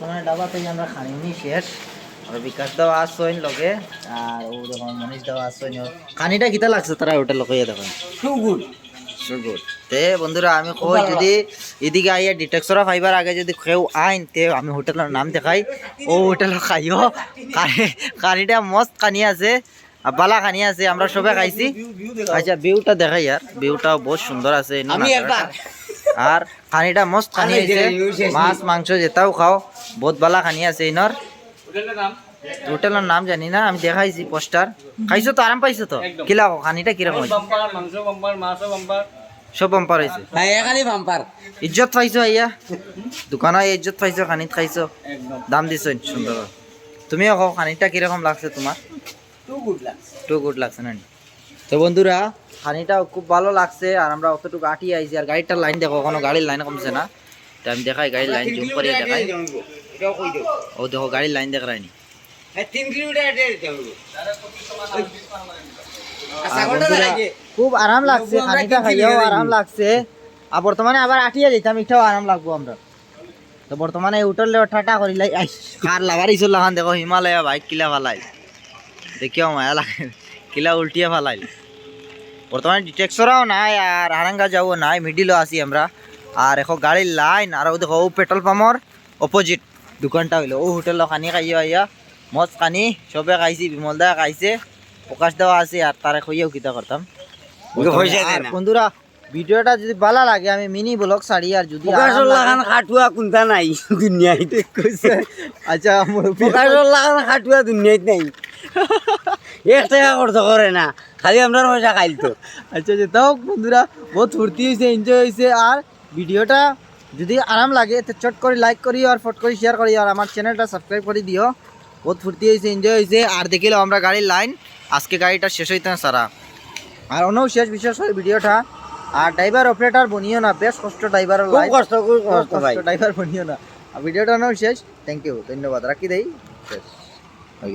বর্তমানে ডাবাতে আমরা খানিনি শেষ আর বিকাশ দাও আসছেন লগে আর ও দেখুন মনীষ দাও আসছেন খানিটা কিতা লাগছে তারা ওটা লগে দেখুন সো গুড তে বন্ধুরা আমি কই যদি এদিকে আইয়া ডিটেক্সরা ফাইবার আগে যদি কেউ আইন তে আমি হোটেলের নাম দেখাই ও হোটেল খাইও খানিটা মস্ত খানি আছে আর বালা খানি আছে আমরা সবে খাইছি আচ্ছা ভিউটা দেখাই আর ভিউটা বহুত সুন্দর আছে আমি একবার আর খানিটা মস্ত খানি আছে মাছ মাংস যেটাও খাও বহুত বালা খানি আছে ইনর হোটেলের নাম জানি না আমি দেখাইছি পোস্টার খাইছো তো আরাম পাইছো তো কিলা খানিটা কিরকম সব বাম্পার হয়েছে খালি বাম্পার ইজ্জত পাইছো আইয়া দোকানে ইজ্জত পাইছো খানিত খাইছো দাম দিছো সুন্দর তুমিও খাও খানিটা কিরকম লাগছে তোমার টু গুড লাগছে না তো বন্ধুরা খানিটা খুব ভালো লাগছে আর আমরা অতটুকু আটি আইছি আর গাড়িটার লাইন দেখো কোনো গাড়ির লাইন কমছে না তো আমি দেখাই গাড়ির লাইন জুম করে দেখাই ও দেখো গাড়ির লাইন দেখ রাইনি 3 কিলোমিটার খুব আরাম লাগছে খানিটা খাইয়াও আরাম লাগছে আর বর্তমানে আবার আটিয়া যেতাম এটাও আরাম লাগবো আমরা তো বর্তমানে উঠলে ঠাটা করিলাই কার লাগার ইসল লাগান দেখো হিমালয়া বাইক কিলা ফালাই দেখিও মায়া লাগে কিলা উল্টিয়া ফালাই বর্তমানে ডিটেক্সরাও নাই আর আরাঙ্গা যাও নাই মিডিলও আছি আমরা আর এখন গাড়ির লাইন আর ও দেখো ও পেট্রোল পাম্পর অপোজিট দোকানটা হইলো ও হোটেল খানি খাইয়া আইয়া মজ খানি সবে খাইছি বিমল দা খাইছে প্রকাশ দেওয়া আছে আর তারে খাইয়াও কিতা করতাম বন্ধুরা ভিডিওটা যদি ভালো লাগে আমি মিনি ব্লগ ছাড়ি আর যদি খাটুয়া কোনটা নাই দুনিয়াতে কইছে আচ্ছা প্রকাশর লাগান খাটুয়া দুনিয়াতে নাই 1 টাকা খরচ করে না খালি আমরা পয়সা খাইল তো আচ্ছা তাও বন্ধুরা বহুত ফুর্তি হয়েছে এনজয় হয়েছে আর ভিডিওটা যদি আরাম লাগে তো চট করে লাইক করি আর ফট করে শেয়ার করি আর আমার চ্যানেলটা সাবস্ক্রাইব করে দিও বহুত ফুর্তি হয়েছে এনজয় হয়েছে আর দেখিল আমরা গাড়ির লাইন আজকে গাড়িটা শেষ হইতে না সারা আর অন্য শেষ বিশেষ করে ভিডিওটা আর ড্রাইভার অপারেটর বনিও না বেশ কষ্ট ড্রাইভারের লাইফ কষ্ট ড্রাইভার বনিও না আর ভিডিওটা অন্য শেষ থ্যাংক ইউ ধন্যবাদ রাখি দেই শেষ